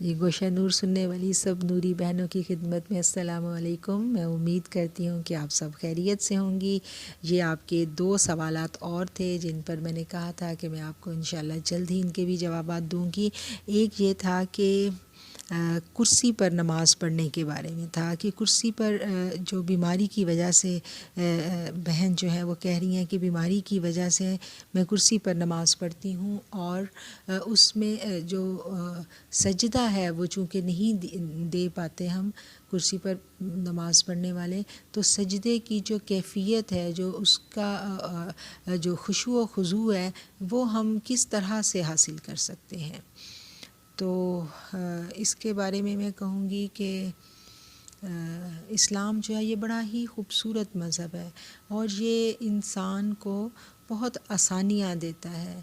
جی گوشہ نور سننے والی سب نوری بہنوں کی خدمت میں السلام علیکم۔ میں امید کرتی ہوں کہ آپ سب خیریت سے ہوں گی۔ یہ آپ کے 2 سوالات اور تھے جن پر میں نے کہا تھا کہ میں آپ کو انشاءاللہ جلد ہی ان کے بھی جوابات دوں گی۔ ایک یہ تھا کہ کرسی پر نماز پڑھنے کے بارے میں تھا کہ کرسی پر جو بیماری کی وجہ سے بہن جو ہے وہ کہہ رہی ہیں کہ بیماری کی وجہ سے میں کرسی پر نماز پڑھتی ہوں اور اس میں جو سجدہ ہے وہ چونکہ نہیں دے پاتے ہم کرسی پر نماز پڑھنے والے، تو سجدے کی جو کیفیت ہے، جو اس کا جو خشوع و خضوع ہے، وہ ہم کس طرح سے حاصل کر سکتے ہیں۔ تو اس کے بارے میں کہوں گی کہ اسلام جو ہے یہ بڑا ہی خوبصورت مذہب ہے اور یہ انسان کو بہت آسانیاں دیتا ہے۔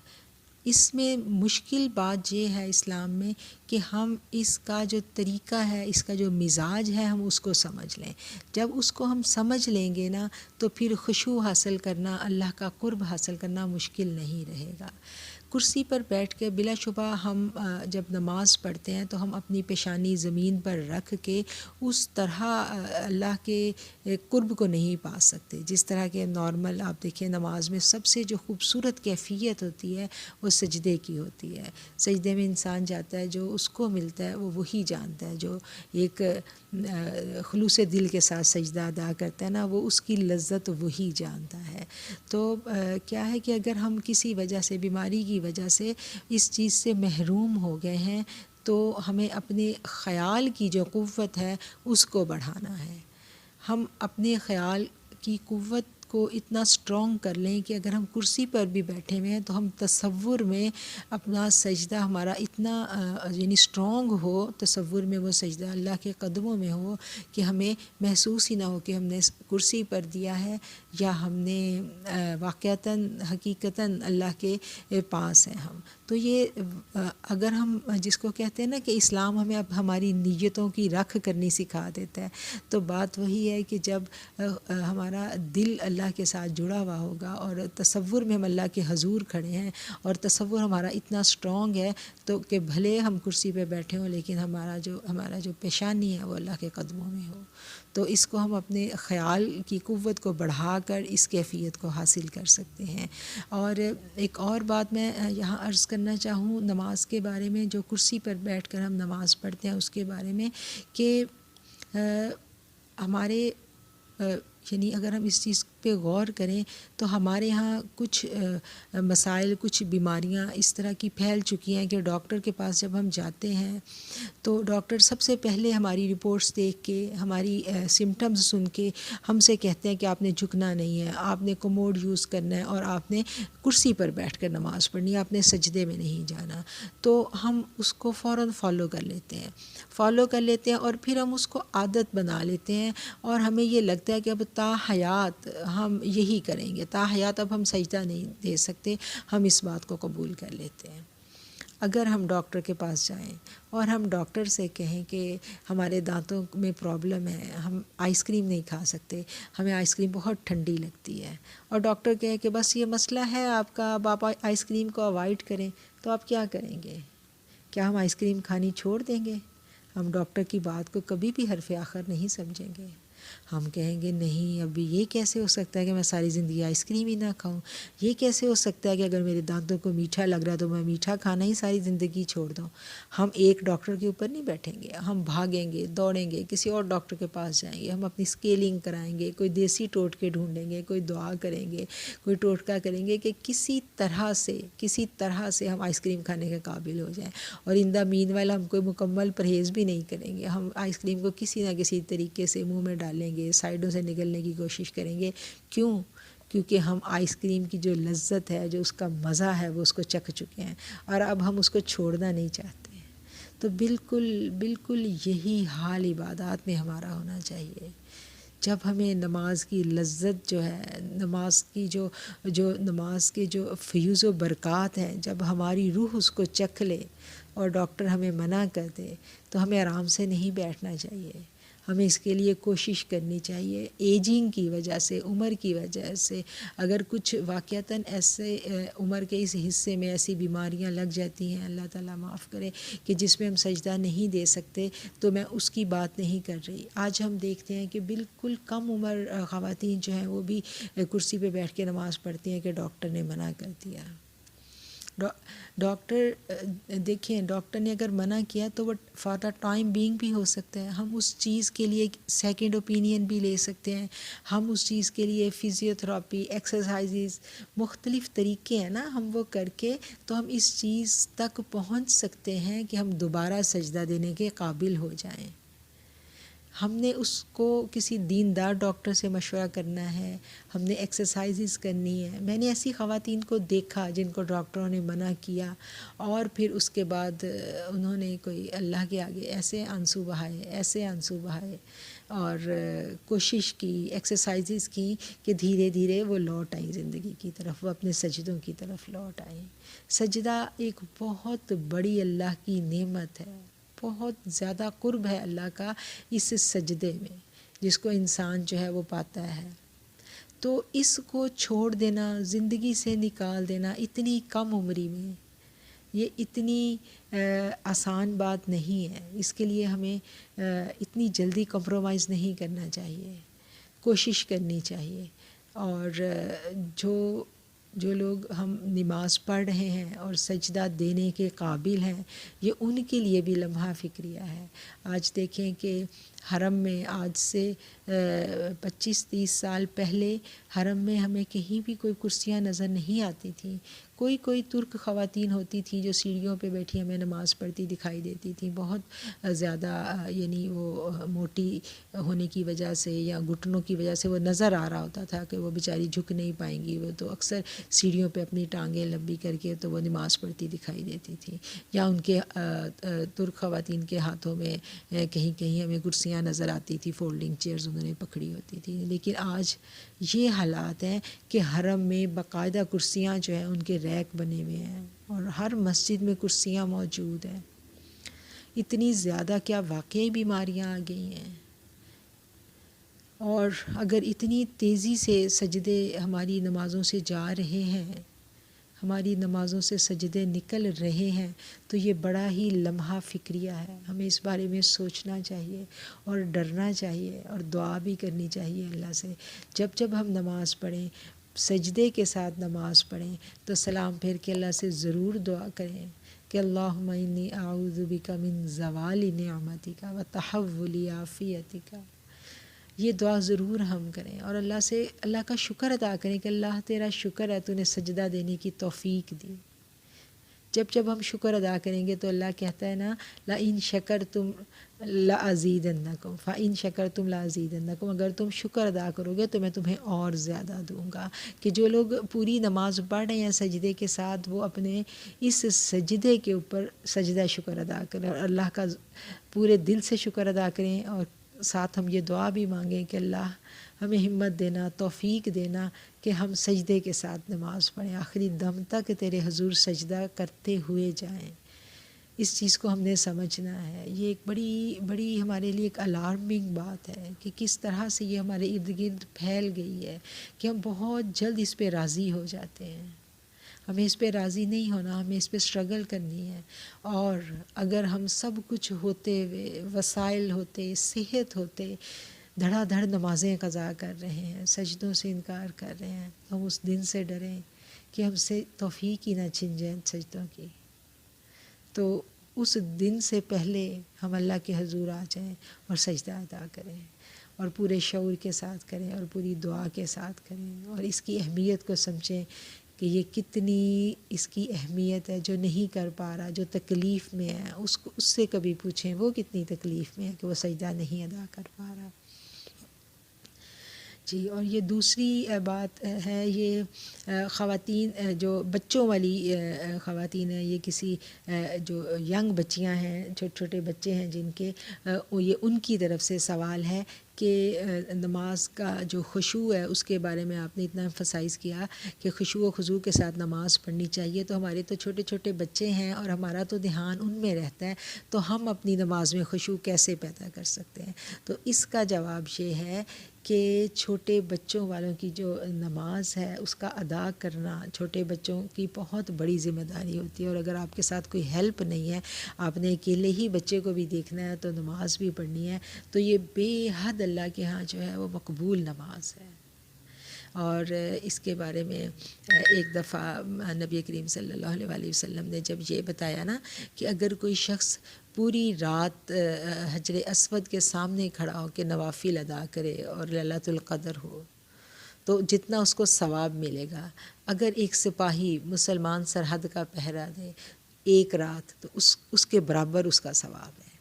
اس میں مشکل بات یہ ہے اسلام میں کہ ہم اس کا جو طریقہ ہے، اس کا جو مزاج ہے، ہم اس کو سمجھ لیں۔ جب اس کو ہم سمجھ لیں گے نا تو پھر خشوع حاصل کرنا، اللہ کا قرب حاصل کرنا مشکل نہیں رہے گا۔ کرسی پر بیٹھ کے بلا شبہ ہم جب نماز پڑھتے ہیں تو ہم اپنی پیشانی زمین پر رکھ کے اس طرح اللہ کے قرب کو نہیں پا سکتے جس طرح کہ نارمل آپ دیکھیں نماز میں سب سے جو خوبصورت کیفیت ہوتی ہے وہ سجدے کی ہوتی ہے۔ سجدے میں انسان جاتا ہے، جو اس کو ملتا ہے وہ وہی جانتا ہے، جو ایک خلوص دل کے ساتھ سجدہ ادا کرتا ہے نا، وہ اس کی لذت وہی جانتا ہے۔ تو کیا ہے کہ اگر ہم کسی وجہ سے، بیماری کی وجہ سے اس چیز سے محروم ہو گئے ہیں تو ہمیں اپنے خیال کی جو قوت ہے اس کو بڑھانا ہے۔ ہم اپنے خیال کی قوت کو اتنا اسٹرانگ کر لیں کہ اگر ہم کرسی پر بھی بیٹھے ہوئے ہیں تو ہم تصور میں اپنا سجدہ ہمارا اتنا یعنی اسٹرانگ ہو، تصور میں وہ سجدہ اللہ کے قدموں میں ہو کہ ہمیں محسوس ہی نہ ہو کہ ہم نے کرسی پر دیا ہے یا ہم نے واقعتاً حقیقتاً اللہ کے پاس ہیں ہم۔ تو یہ اگر ہم جس کو کہتے ہیں نا کہ اسلام ہمیں اب ہماری نیتوں کی رکھ کرنی سکھا دیتا ہے، تو بات وہی ہے کہ جب ہمارا دل اللہ کے ساتھ جڑا ہوا ہوگا اور تصور میں ہم اللہ کے حضور کھڑے ہیں اور تصور ہمارا اتنا اسٹرانگ ہے تو کہ بھلے ہم کرسی پہ بیٹھے ہوں لیکن ہمارا جو پیشانی ہے وہ اللہ کے قدموں میں ہو، تو اس کو ہم اپنے خیال کی قوت کو بڑھا کر اس کیفیت کو حاصل کر سکتے ہیں۔ اور ایک اور بات میں یہاں عرض کرنا چاہوں نماز کے بارے میں، جو کرسی پر بیٹھ کر ہم نماز پڑھتے ہیں اس کے بارے میں، کہ ہمارے یعنی اگر ہم اس چیز پہ غور کریں تو ہمارے ہاں کچھ مسائل، کچھ بیماریاں اس طرح کی پھیل چکی ہیں کہ ڈاکٹر کے پاس جب ہم جاتے ہیں تو ڈاکٹر سب سے پہلے ہماری رپورٹس دیکھ کے، ہماری سمٹمز سن کے ہم سے کہتے ہیں کہ آپ نے جھکنا نہیں ہے، آپ نے کموڈ یوز کرنا ہے اور آپ نے کرسی پر بیٹھ کر نماز پڑھنی ہے، آپ نے سجدے میں نہیں جانا۔ تو ہم اس کو فوراً فالو کر لیتے ہیں اور پھر ہم اس کو عادت بنا لیتے ہیں اور ہمیں یہ لگتا ہے کہ اب تا حیات ہم یہی کریں گے، تا حیات اب ہم سجدہ نہیں دے سکتے، ہم اس بات کو قبول کر لیتے ہیں۔ اگر ہم ڈاکٹر کے پاس جائیں اور ہم ڈاکٹر سے کہیں کہ ہمارے دانتوں میں پرابلم ہے، ہم آئس کریم نہیں کھا سکتے، ہمیں آئس کریم بہت ٹھنڈی لگتی ہے، اور ڈاکٹر کہے کہ بس یہ مسئلہ ہے آپ کا، اب آپ آئس کریم کو اوائڈ کریں، تو آپ کیا کریں گے؟ کیا ہم آئس کریم کھانی چھوڑ دیں گے؟ ہم ڈاکٹر کی بات کو کبھی بھی حرف آخر نہیں سمجھیں گے۔ ہم کہیں گے نہیں، ابھی یہ کیسے ہو سکتا ہے کہ میں ساری زندگی آئس کریم ہی نہ کھاؤں؟ یہ کیسے ہو سکتا ہے کہ اگر میرے دانتوں کو میٹھا لگ رہا ہے تو میں میٹھا کھانا ہی ساری زندگی چھوڑ دوں؟ ہم ایک ڈاکٹر کے اوپر نہیں بیٹھیں گے، ہم بھاگیں گے، دوڑیں گے، کسی اور ڈاکٹر کے پاس جائیں گے، ہم اپنی اسکیلنگ کرائیں گے، کوئی دیسی ٹوٹکے ڈھونڈیں گے، کوئی دعا کریں گے، کوئی ٹوٹکا کریں گے کہ کسی طرح سے ہم آئس کریم کھانے کے قابل ہو جائیں، اور ان دا مین وائل ہم کوئی مکمل پرہیز بھی نہیں کریں گے، ہم آئس کریم کو کسی نہ کسی طریقے سے منہ میں ڈالیں گے، سائڈوں سے نگلنے کی کوشش کریں گے۔ کیونکہ ہم آئس کریم کی جو لذت ہے، جو اس کا مزہ ہے، وہ اس کو چکھ چکے ہیں اور اب ہم اس کو چھوڑنا نہیں چاہتے۔ تو بالکل یہی حال عبادات میں ہمارا ہونا چاہیے۔ جب ہمیں نماز کی لذت جو ہے، نماز کے جو فیوز و برکات ہیں، جب ہماری روح اس کو چکھ لے اور ڈاکٹر ہمیں منع کر دے تو ہمیں آرام سے نہیں بیٹھنا چاہیے، ہمیں اس کے لیے کوشش کرنی چاہیے. ایجنگ کی وجہ سے، عمر کی وجہ سے اگر کچھ واقعتاً ایسے عمر کے اس حصے میں ایسی بیماریاں لگ جاتی ہیں، اللہ تعالیٰ معاف کرے، کہ جس میں ہم سجدہ نہیں دے سکتے، تو میں اس کی بات نہیں کر رہی. آج ہم دیکھتے ہیں کہ بالکل کم عمر خواتین جو ہیں وہ بھی کرسی پہ بیٹھ کے نماز پڑھتی ہیں کہ ڈاکٹر نے منع کر دیا. ڈاکٹر دیکھیں، ڈاکٹر نے اگر منع کیا تو وہ فار دا ٹائم بینگ بھی ہو سکتا ہے. ہم اس چیز کے لیے سیکنڈ اوپینین بھی لے سکتے ہیں. ہم اس چیز کے لیے فزیو تھراپی، ایکسرسائزز، مختلف طریقے ہیں نا، ہم وہ کر کے تو ہم اس چیز تک پہنچ سکتے ہیں کہ ہم دوبارہ سجدہ دینے کے قابل ہو جائیں. ہم نے اس کو کسی دیندار ڈاکٹر سے مشورہ کرنا ہے، ہم نے ایکسرسائزز کرنی ہے. میں نے ایسی خواتین کو دیکھا جن کو ڈاکٹروں نے منع کیا اور پھر اس کے بعد انہوں نے کوئی اللہ کے آگے ایسے آنسو بہائے اور کوشش کی، ایکسرسائزز کی کہ دھیرے دھیرے وہ لوٹ آئیں زندگی کی طرف، وہ اپنے سجدوں کی طرف لوٹ آئیں. سجدہ ایک بہت بڑی اللہ کی نعمت ہے، بہت زیادہ قرب ہے اللہ کا اس سجدے میں جس کو انسان جو ہے وہ پاتا ہے. تو اس کو چھوڑ دینا، زندگی سے نکال دینا اتنی کم عمری میں، یہ اتنی آسان بات نہیں ہے. اس کے لیے ہمیں اتنی جلدی کمپرومائز نہیں کرنا چاہیے، کوشش کرنی چاہیے. اور جو لوگ ہم نماز پڑھ رہے ہیں اور سجدہ دینے کے قابل ہیں، یہ ان کے لیے بھی لمحہ فکریہ ہے. آج دیکھیں کہ حرم میں آج سے 25-30 سال پہلے حرم میں ہمیں کہیں بھی کوئی کرسیاں نظر نہیں آتی تھیں. کوئی ترک خواتین ہوتی تھیں جو سیڑھیوں پہ بیٹھی ہمیں نماز پڑھتی دکھائی دیتی تھیں، بہت زیادہ یعنی وہ موٹی ہونے کی وجہ سے یا گھٹنوں کی وجہ سے وہ نظر آ رہا ہوتا تھا کہ وہ بیچاری جھک نہیں پائیں گی. وہ تو اکثر سیڑھیوں پہ اپنی ٹانگیں لمبی کر کے تو وہ نماز پڑھتی دکھائی دیتی تھیں. یا ان کے ترک خواتین کے ہاتھوں میں کہیں ہمیں کرسیاں نظر آتی تھی، فولڈنگ چیئرز انہوں نے پکڑی ہوتی تھی. لیکن آج یہ حالات ہیں کہ حرم میں باقاعدہ کرسیاں جو ہیں ان کے ریک بنے ہوئے ہیں اور ہر مسجد میں کرسیاں موجود ہیں. اتنی زیادہ کیا واقعی بیماریاں آ گئی ہیں. اور اگر اتنی تیزی سے سجدے ہماری نمازوں سے جا رہے ہیں، ہماری نمازوں سے سجدے نکل رہے ہیں، تو یہ بڑا ہی لمحہ فکریہ ہے. ہمیں اس بارے میں سوچنا چاہیے اور ڈرنا چاہیے اور دعا بھی کرنی چاہیے اللہ سے. جب ہم نماز پڑھیں، سجدے کے ساتھ نماز پڑھیں تو سلام پھیر کے اللہ سے ضرور دعا کریں کہ اللہم انی اعوذ بک من زوال نعمتک و تحول عافیتک. یہ دعا ضرور ہم کریں اور اللہ کا شکر ادا کریں کہ اللہ تیرا شکر ہے تو نے سجدہ دینے کی توفیق دی. جب ہم شکر ادا کریں گے تو اللہ کہتا ہے نا، لئن شکرتم لازیدنکم فإن شکرتم لازیدنکم، اگر تم شکر ادا کرو گے تو میں تمہیں اور زیادہ دوں گا. کہ جو لوگ پوری نماز پڑھ رہے ہیں سجدے کے ساتھ، وہ اپنے اس سجدے کے اوپر سجدہ شکر ادا کریں اور اللہ کا پورے دل سے شکر ادا کریں. اور ساتھ ہم یہ دعا بھی مانگیں کہ اللہ ہمیں ہمت دینا، توفیق دینا کہ ہم سجدے کے ساتھ نماز پڑھیں، آخری دم تک تیرے حضور سجدہ کرتے ہوئے جائیں. اس چیز کو ہم نے سمجھنا ہے. یہ ایک بڑی ہمارے لیے ایک الارمنگ بات ہے کہ کس طرح سے یہ ہمارے ارد گرد پھیل گئی ہے کہ ہم بہت جلد اس پہ راضی ہو جاتے ہیں. ہمیں اس پہ راضی نہیں ہونا، ہمیں اس پہ اسٹرگل کرنی ہے. اور اگر ہم سب کچھ ہوتے ہوئے، وسائل ہوتے، صحت ہوتے، دھڑا دھڑ نمازیں قضا کر رہے ہیں، سجدوں سے انکار کر رہے ہیں، ہم اس دن سے ڈریں کہ ہم سے توفیق ہی نہ چھن جائیں سجدوں کی. تو اس دن سے پہلے ہم اللہ کے حضور آ جائیں اور سجدہ ادا کریں اور پورے شعور کے ساتھ کریں اور پوری دعا کے ساتھ کریں اور اس کی اہمیت کو سمجھیں کہ یہ کتنی اس کی اہمیت ہے. جو نہیں کر پا رہا، جو تکلیف میں ہے، اس سے کبھی پوچھیں وہ کتنی تکلیف میں ہے کہ وہ سجدہ نہیں ادا کر پا رہا. جی، اور یہ دوسری بات ہے، یہ خواتین جو بچوں والی خواتین ہیں، یہ کسی جو ینگ بچیاں ہیں، چھوٹے چھوٹے بچے ہیں جن کے یہ ان کی طرف سے سوال ہے کہ نماز کا جو خشوع ہے اس کے بارے میں آپ نے اتنا ایمفسائز کیا کہ خشوع و خضوع کے ساتھ نماز پڑھنی چاہیے، تو ہمارے تو چھوٹے چھوٹے بچے ہیں اور ہمارا تو دھیان ان میں رہتا ہے، تو ہم اپنی نماز میں خشوع کیسے پیدا کر سکتے ہیں؟ تو اس کا جواب یہ ہے کہ چھوٹے بچوں والوں کی جو نماز ہے اس کا ادا کرنا چھوٹے بچوں کی بہت بڑی ذمہ داری ہوتی ہے، اور اگر آپ کے ساتھ کوئی ہیلپ نہیں ہے، آپ نے اکیلے ہی بچے کو بھی دیکھنا ہے تو نماز بھی پڑھنی ہے، تو یہ بے حد اللہ کے ہاں جو ہے وہ مقبول نماز ہے۔ اور اس کے بارے میں ایک دفعہ نبی کریم صلی اللہ علیہ وسلم نے جب یہ بتایا نا کہ اگر کوئی شخص پوری رات حجر اسود کے سامنے کھڑا ہو کے نوافل ادا کرے اور لیلۃ القدر ہو تو جتنا اس کو ثواب ملے گا، اگر ایک سپاہی مسلمان سرحد کا پہرا دے ایک رات تو اس کے برابر اس کا ثواب ہے۔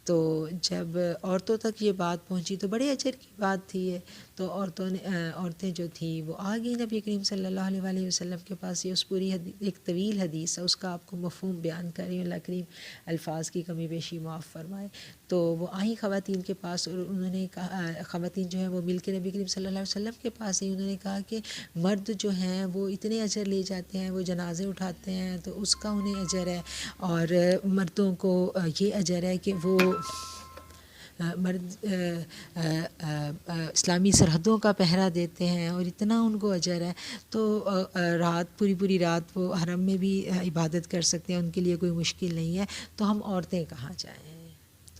تو جب عورتوں تک یہ بات پہنچی تو بڑے اجر کی بات تھی یہ، تو عورتیں جو تھیں وہ آ گئی نبی کریم صلی اللہ علیہ وسلم کے پاس، یہ اس پوری ایک طویل حدیث ہے، اس کا آپ کو مفہوم بیان کر رہی ہوں، اللہ کریم الفاظ کی کمی بیشی معاف فرمائے۔ تو وہ آئیں خواتین کے پاس اور انہوں نے کہا، خواتین جو ہیں وہ مل کے نبی کریم صلی اللہ علیہ وسلم کے پاس ہی، انہوں نے کہا کہ مرد جو ہیں وہ اتنے اجر لے جاتے ہیں، وہ جنازے اٹھاتے ہیں تو اس کا انہیں اجر ہے، اور مردوں کو یہ اجر ہے کہ وہ مرد اسلامی سرحدوں کا پہرا دیتے ہیں اور اتنا ان کو اجر ہے، تو رات پوری رات وہ حرم میں بھی عبادت کر سکتے ہیں، ان کے لیے کوئی مشکل نہیں ہے، تو ہم عورتیں کہاں جائیں؟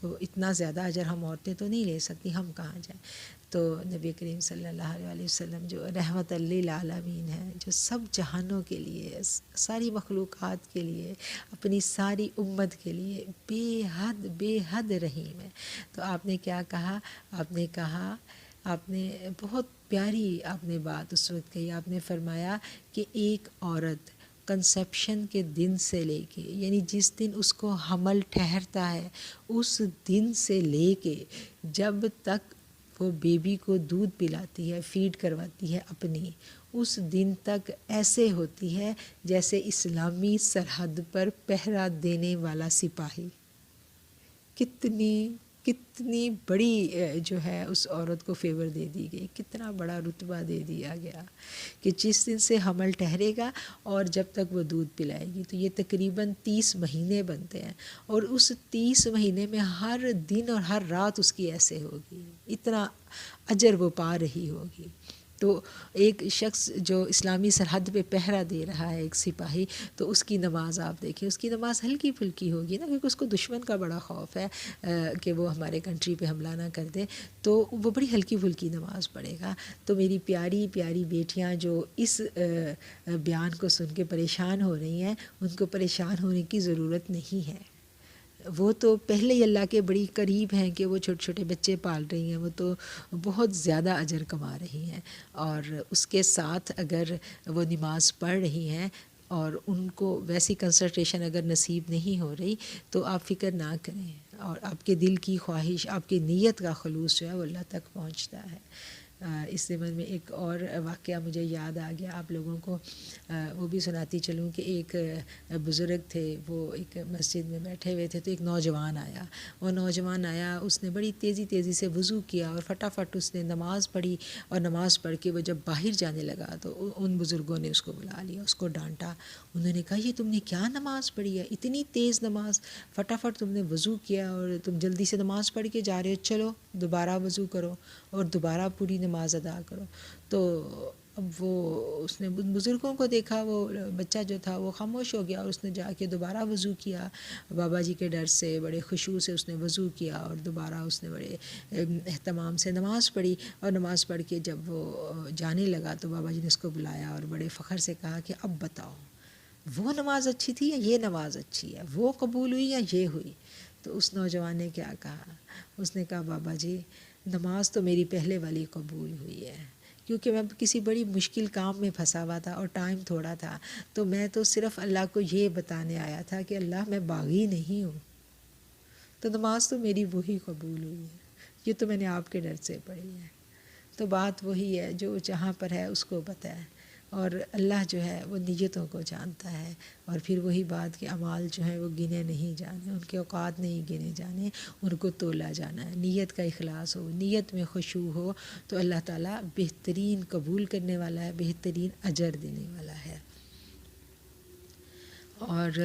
تو اتنا زیادہ اجر ہم عورتیں تو نہیں لے سکتی، ہم کہاں جائیں؟ تو نبی کریم صلی اللہ علیہ وسلم جو رحمت للعالمین ہے، جو سب جہانوں کے لیے، ساری مخلوقات کے لیے، اپنی ساری امت کے لیے بے حد رحیم ہے، تو آپ نے کیا کہا؟ آپ نے بہت پیاری آپ نے بات اس وقت کہی، آپ نے فرمایا کہ ایک عورت کنسیپشن کے دن سے لے کے، یعنی جس دن اس کو حمل ٹھہرتا ہے اس دن سے لے کے جب تک وہ بیبی کو دودھ پلاتی ہے، فیڈ کرواتی ہے اپنی، اس دن تک ایسے ہوتی ہے جیسے اسلامی سرحد پر پہرا دینے والا سپاہی۔ کتنی بڑی جو ہے اس عورت کو فیور دے دی گئی، کتنا بڑا رتبہ دے دیا گیا کہ جس دن سے حمل ٹھہرے گا اور جب تک وہ دودھ پلائے گی، تو یہ تقریباً 30 مہینے بنتے ہیں، اور اس 30 مہینے میں ہر دن اور ہر رات اس کی ایسے ہوگی، اتنا اجر وہ پا رہی ہوگی۔ تو ایک شخص جو اسلامی سرحد پہ پہرا دے رہا ہے، ایک سپاہی، تو اس کی نماز آپ دیکھیں، اس کی نماز ہلکی پھلکی ہوگی نا، کیونکہ اس کو دشمن کا بڑا خوف ہے کہ وہ ہمارے کنٹری پہ حملہ نہ کر دے، تو وہ بڑی ہلکی پھلکی نماز پڑھے گا۔ تو میری پیاری پیاری بیٹیاں جو اس بیان کو سن کے پریشان ہو رہی ہیں، ان کو پریشان ہونے کی ضرورت نہیں ہے، وہ تو پہلے ہی اللہ کے بڑی قریب ہیں کہ وہ چھوٹے چھوٹے بچے پال رہی ہیں، وہ تو بہت زیادہ اجر کما رہی ہیں، اور اس کے ساتھ اگر وہ نماز پڑھ رہی ہیں اور ان کو ویسی کنسنٹریشن اگر نصیب نہیں ہو رہی تو آپ فکر نہ کریں، اور آپ کے دل کی خواہش، آپ کی نیت کا خلوص جو ہے وہ اللہ تک پہنچتا ہے۔ اس ضمن میں ایک اور واقعہ مجھے یاد آ گیا، آپ لوگوں کو وہ بھی سناتی چلوں کہ ایک بزرگ تھے، وہ ایک مسجد میں بیٹھے ہوئے تھے، تو ایک نوجوان آیا، اس نے بڑی تیزی سے وضو کیا اور فٹافٹ اس نے نماز پڑھی، اور نماز پڑھ کے وہ جب باہر جانے لگا تو ان بزرگوں نے اس کو بلا لیا، اس کو ڈانٹا، انہوں نے کہا یہ تم نے کیا نماز پڑھی ہے، اتنی تیز نماز، فٹافٹ تم نے وضو کیا اور تم جلدی سے نماز پڑھ کے جا رہے ہو، چلو دوبارہ وضو کرو اور دوبارہ پوری نماز ادا کرو۔ تو اب اس نے ان بزرگوں کو دیکھا، وہ بچہ جو تھا وہ خاموش ہو گیا، اور اس نے جا کے دوبارہ وضو کیا، بابا جی کے ڈر سے بڑے خشوع سے اس نے وضو کیا، اور دوبارہ اس نے بڑے اہتمام سے نماز پڑھی، اور نماز پڑھ کے جب وہ جانے لگا تو بابا جی نے اس کو بلایا اور بڑے فخر سے کہا کہ اب بتاؤ وہ نماز اچھی تھی یا یہ نماز اچھی ہے، وہ قبول ہوئی یا یہ ہوئی؟ تو اس نوجوان نے کیا کہا؟ اس نے کہا بابا جی نماز تو میری پہلے والی قبول ہوئی ہے، کیونکہ میں کسی بڑی مشکل کام میں پھنسا ہوا تھا اور ٹائم تھوڑا تھا، تو میں تو صرف اللہ کو یہ بتانے آیا تھا کہ اللہ میں باغی نہیں ہوں، تو نماز تو میری وہی قبول ہوئی ہے، یہ تو میں نے آپ کے ڈر سے پڑھی ہے۔ تو بات وہی ہے جو جہاں پر ہے اس کو پتہ ہے، اور اللہ جو ہے وہ نیتوں کو جانتا ہے، اور پھر وہی بات کہ اعمال جو ہیں وہ گنے نہیں جانے، ان کے اوقات نہیں گنے جانے، ان کو تولا جانا ہے۔ نیت کا اخلاص ہو، نیت میں خشوع ہو تو اللہ تعالیٰ بہترین قبول کرنے والا ہے، بہترین اجر دینے والا ہے۔ اور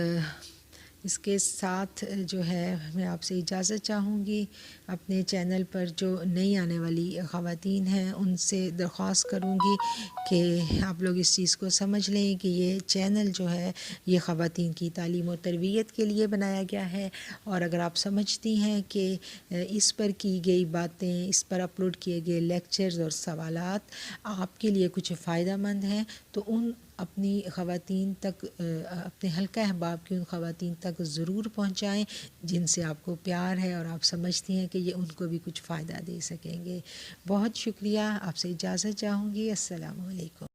اس کے ساتھ جو ہے میں آپ سے اجازت چاہوں گی، اپنے چینل پر جو نئی آنے والی خواتین ہیں ان سے درخواست کروں گی کہ آپ لوگ اس چیز کو سمجھ لیں کہ یہ چینل جو ہے یہ خواتین کی تعلیم و تربیت کے لیے بنایا گیا ہے، اور اگر آپ سمجھتی ہیں کہ اس پر کی گئی باتیں، اس پر اپلوڈ کیے گئے لیکچرز اور سوالات آپ کے لیے کچھ فائدہ مند ہیں تو ان اپنی خواتین تک، اپنے حلقہ احباب کی ان خواتین تک ضرور پہنچائیں جن سے آپ کو پیار ہے اور آپ سمجھتی ہیں کہ یہ ان کو بھی کچھ فائدہ دے سکیں گے۔ بہت شکریہ، آپ سے اجازت چاہوں گی۔ السلام علیکم۔